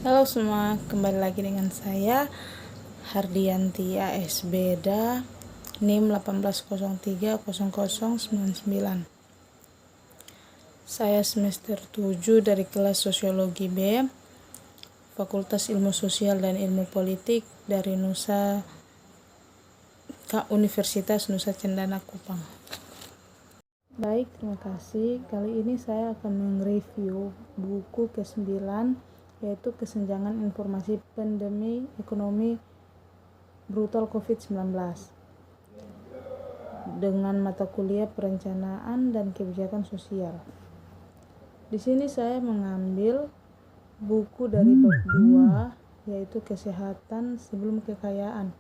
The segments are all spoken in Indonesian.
Halo semua, kembali lagi dengan saya Hardianti AS Beda, NIM 18030099. Saya semester 7 dari kelas Sosiologi B, Fakultas Ilmu Sosial dan Ilmu Politik dari Universitas Nusa Cendana Kupang. Baik, terima kasih. Kali ini saya akan mereview buku ke-9, yaitu Kesenjangan Informasi Pandemi Ekonomi Brutal COVID-19 dengan mata kuliah Perencanaan dan Kebijakan Sosial. Di sini saya mengambil buku dari bab 2, yaitu Kesehatan Sebelum Kekayaan.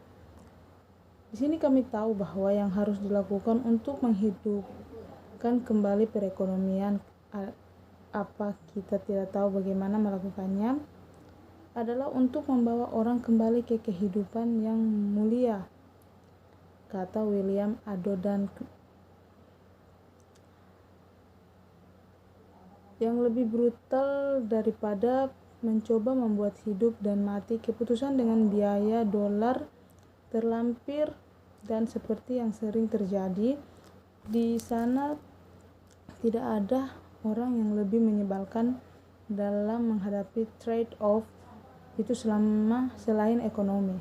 Di sini kami tahu bahwa yang harus dilakukan untuk menghidupkan kembali perekonomian, apa kita tidak tahu bagaimana melakukannya, adalah untuk membawa orang kembali ke kehidupan yang mulia, kata William Adodan. Yang lebih brutal daripada mencoba membuat hidup dan mati keputusan dengan biaya dolar terlampir, dan seperti yang sering terjadi di sana, tidak ada orang yang lebih menyebalkan dalam menghadapi trade-off itu selain ekonomi,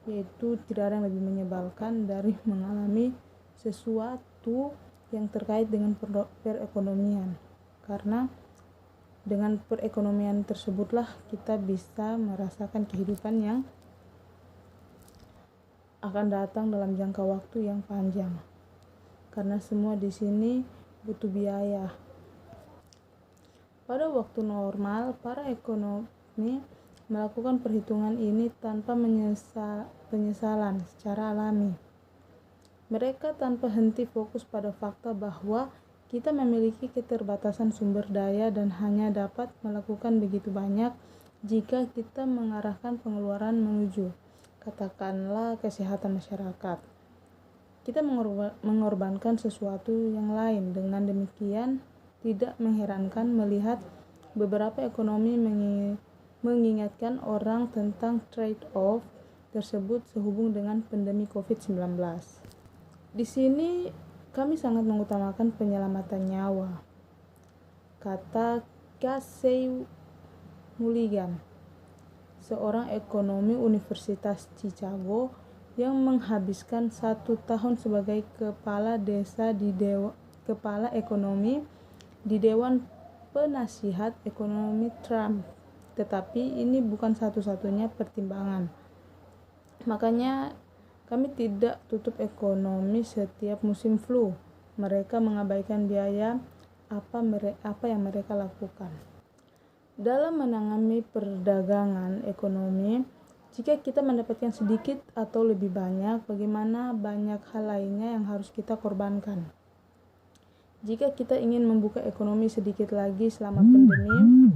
yaitu tidak ada yang lebih menyebalkan dari mengalami sesuatu yang terkait dengan perekonomian, karena dengan perekonomian tersebutlah kita bisa merasakan kehidupan yang akan datang dalam jangka waktu yang panjang, karena semua di sini butuh biaya. Pada waktu normal, para ekonomi melakukan perhitungan ini tanpa penyesalan secara alami. Mereka tanpa henti fokus pada fakta bahwa kita memiliki keterbatasan sumber daya dan hanya dapat melakukan begitu banyak jika kita mengarahkan pengeluaran menuju, katakanlah, kesehatan masyarakat. Kita mengorbankan sesuatu yang lain. Dengan demikian, tidak mengherankan melihat beberapa ekonomi mengingatkan orang tentang trade-off tersebut sehubung dengan pandemi COVID-19. Di sini kami sangat mengutamakan penyelamatan nyawa, kata Casey Mulligan, seorang ekonomi Universitas Chicago yang menghabiskan 1 tahun sebagai kepala ekonomi di Dewan Penasihat Ekonomi Trump. Tetapi ini bukan satu-satunya pertimbangan. Makanya kami tidak tutup ekonomi setiap musim flu. Mereka mengabaikan biaya apa yang mereka lakukan dalam menangani perdagangan ekonomi. Jika kita mendapatkan sedikit atau lebih banyak, bagaimana banyak hal lainnya yang harus kita korbankan. Jika kita ingin membuka ekonomi sedikit lagi selama pandemi,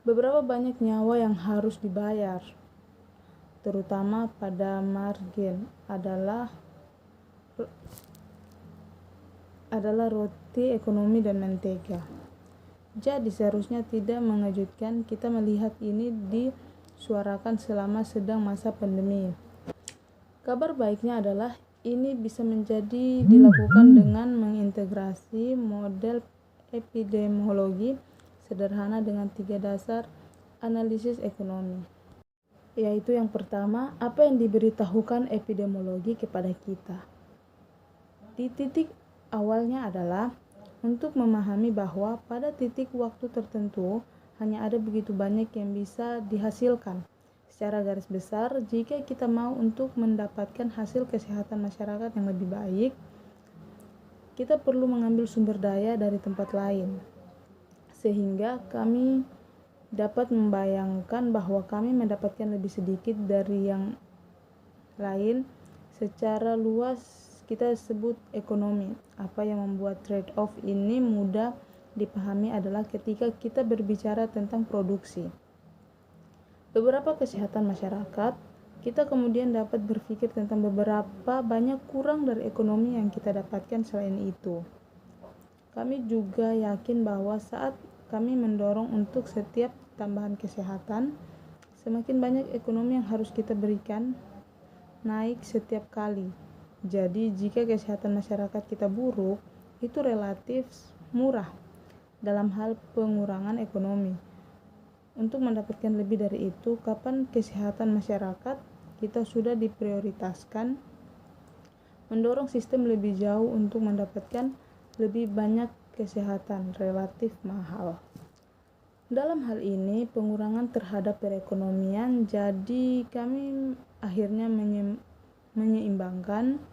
beberapa banyak nyawa yang harus dibayar, terutama pada margin adalah roti, ekonomi, dan mentega. Jadi seharusnya tidak mengejutkan kita melihat ini disuarakan selama sedang masa pandemi. Kabar baiknya adalah ini bisa menjadi dilakukan dengan mengintegrasi model epidemiologi sederhana dengan 3 dasar analisis ekonomi, yaitu yang pertama, apa yang diberitahukan epidemiologi kepada kita. Di titik awalnya adalah untuk memahami bahwa pada titik waktu tertentu hanya ada begitu banyak yang bisa dihasilkan. Secara garis besar, jika kita mau untuk mendapatkan hasil kesehatan masyarakat yang lebih baik, kita perlu mengambil sumber daya dari tempat lain. Sehingga kami dapat membayangkan bahwa kami mendapatkan lebih sedikit dari yang lain. Secara luas kita sebut ekonomi. Apa yang membuat trade-off ini mudah dipahami adalah ketika kita berbicara tentang produksi beberapa kesehatan masyarakat, kita kemudian dapat berpikir tentang beberapa banyak kurang dari ekonomi yang kita dapatkan selain itu. Kami juga yakin bahwa saat kami mendorong untuk setiap tambahan kesehatan, semakin banyak ekonomi yang harus kita berikan naik setiap kali. Jadi jika kesehatan masyarakat kita buruk, itu relatif murah dalam hal pengurangan ekonomi. Untuk mendapatkan lebih dari itu, kapan kesehatan masyarakat kita sudah diprioritaskan, mendorong sistem lebih jauh untuk mendapatkan lebih banyak kesehatan relatif mahal. Dalam hal ini, pengurangan terhadap perekonomian, jadi kami akhirnya menyeimbangkan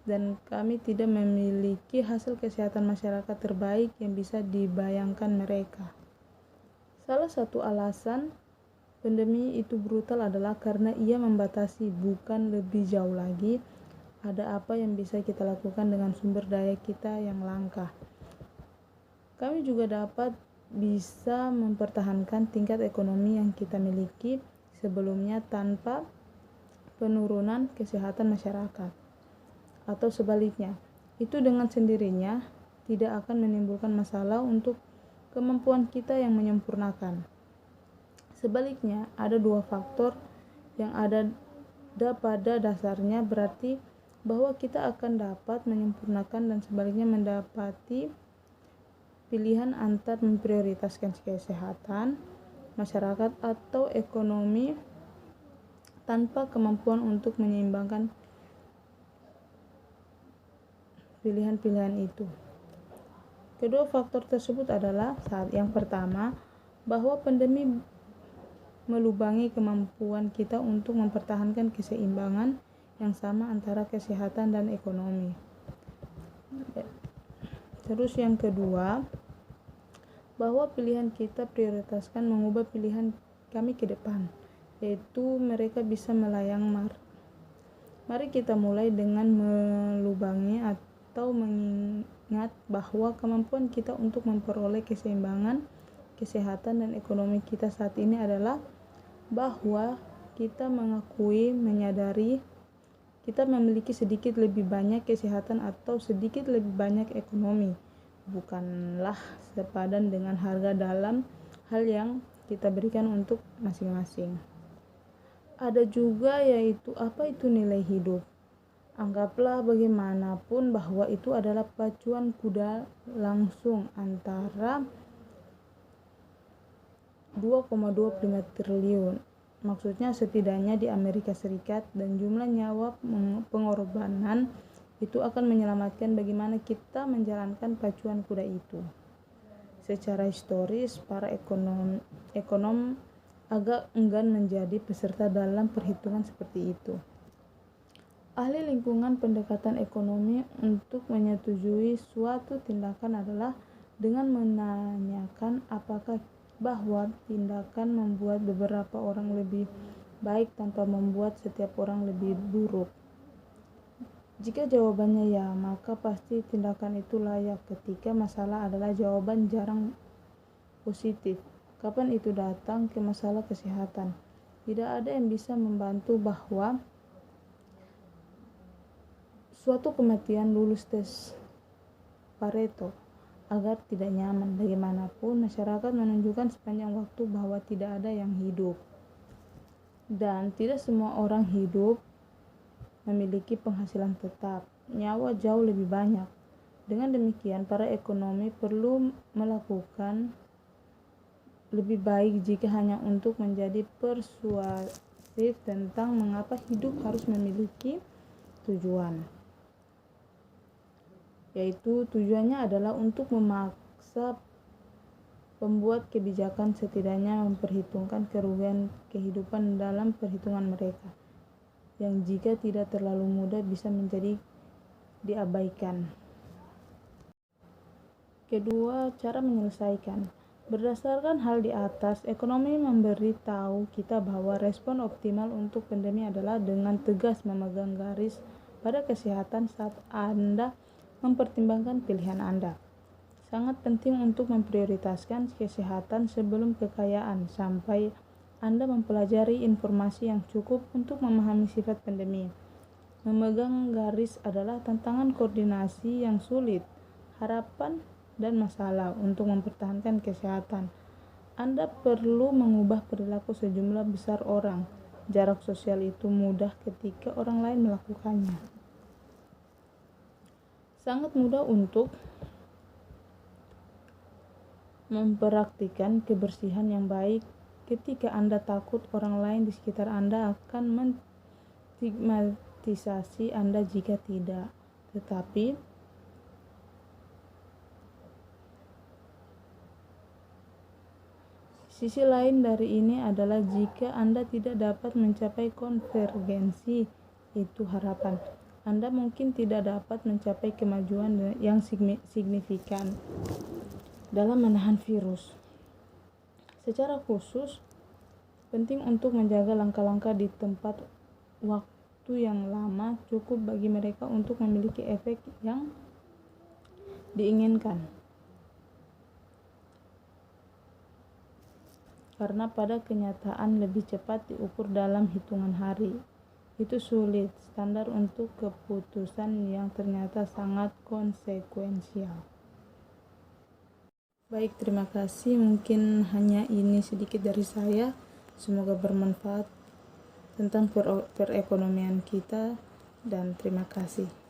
dan kami tidak memiliki hasil kesehatan masyarakat terbaik yang bisa dibayangkan mereka. Salah satu alasan pandemi itu brutal adalah karena ia membatasi, bukan lebih jauh lagi, ada apa yang bisa kita lakukan dengan sumber daya kita yang langka. Kami juga bisa mempertahankan tingkat ekonomi yang kita miliki sebelumnya tanpa penurunan kesehatan masyarakat. Atau sebaliknya, itu dengan sendirinya tidak akan menimbulkan masalah untuk kemampuan kita yang menyempurnakan. Sebaliknya, ada dua faktor yang ada pada dasarnya, berarti bahwa kita akan dapat menyempurnakan dan sebaliknya mendapati pilihan antara memprioritaskan kesehatan masyarakat atau ekonomi tanpa kemampuan untuk menyeimbangkan pilihan-pilihan itu. Kedua faktor tersebut adalah yang pertama, bahwa pandemi melubangi kemampuan kita untuk mempertahankan keseimbangan yang sama antara kesehatan dan ekonomi. Terus yang kedua, bahwa pilihan kita prioritaskan mengubah pilihan kami ke depan, yaitu mereka bisa melayang Mari kita mulai dengan melubangi atau mengingat bahwa kemampuan kita untuk memperoleh keseimbangan, kesehatan, dan ekonomi kita saat ini adalah bahwa kita menyadari kita memiliki sedikit lebih banyak kesehatan atau sedikit lebih banyak ekonomi, bukanlah sepadan dengan harga dalam hal yang kita berikan untuk masing-masing. Ada juga yaitu apa itu nilai hidup. Anggaplah bagaimanapun bahwa itu adalah pacuan kuda langsung antara 2,25 triliun. Maksudnya setidaknya di Amerika Serikat, dan jumlah nyawa pengorbanan itu akan menyelamatkan bagaimana kita menjalankan pacuan kuda itu. Secara historis, para ekonom agak enggan menjadi peserta dalam perhitungan seperti itu. Ahli lingkungan pendekatan ekonomi untuk menyetujui suatu tindakan adalah dengan menanyakan apakah bahwa tindakan membuat beberapa orang lebih baik tanpa membuat setiap orang lebih buruk. Jika jawabannya ya, maka pasti tindakan itu layak. Ketika masalah adalah jawaban jarang positif. Kapan itu datang ke masalah kesehatan? Tidak ada yang bisa membantu bahwa suatu kematian lulus tes Pareto agar tidak nyaman. Bagaimanapun, masyarakat menunjukkan sepanjang waktu bahwa tidak ada yang hidup. Dan tidak semua orang hidup memiliki penghasilan tetap. Nyawa jauh lebih banyak. Dengan demikian, para ekonomi perlu melakukan lebih baik jika hanya untuk menjadi persuasif tentang mengapa hidup harus memiliki tujuan. Yaitu tujuannya adalah untuk memaksa pembuat kebijakan setidaknya memperhitungkan kerugian kehidupan dalam perhitungan mereka, yang jika tidak terlalu mudah bisa menjadi diabaikan. Kedua, cara menyelesaikan. Berdasarkan hal di atas, ekonomi memberi tahu kita bahwa respon optimal untuk pandemi adalah dengan tegas memegang garis pada kesehatan saat Anda mempertimbangkan pilihan Anda. Sangat penting untuk memprioritaskan kesehatan sebelum kekayaan sampai Anda mempelajari informasi yang cukup untuk memahami sifat pandemi. Memegang garis adalah tantangan koordinasi yang sulit. Harapan dan masalah untuk mempertahankan kesehatan. Anda perlu mengubah perilaku sejumlah besar orang. Jarak sosial itu mudah ketika orang lain melakukannya. Sangat mudah untuk mempraktikkan kebersihan yang baik ketika Anda takut orang lain di sekitar Anda akan menstigmatisasi Anda jika tidak. Tetapi sisi lain dari ini adalah jika Anda tidak dapat mencapai konvergensi itu harapan, Anda mungkin tidak dapat mencapai kemajuan yang signifikan dalam menahan virus. Secara khusus, penting untuk menjaga langkah-langkah di tempat waktu yang lama cukup bagi mereka untuk memiliki efek yang diinginkan. Karena pada kenyataan lebih cepat diukur dalam hitungan hari. Itu sulit, standar untuk keputusan yang ternyata sangat konsekuensial. Baik, terima kasih. Mungkin hanya ini sedikit dari saya. Semoga bermanfaat tentang perekonomian kita, dan terima kasih.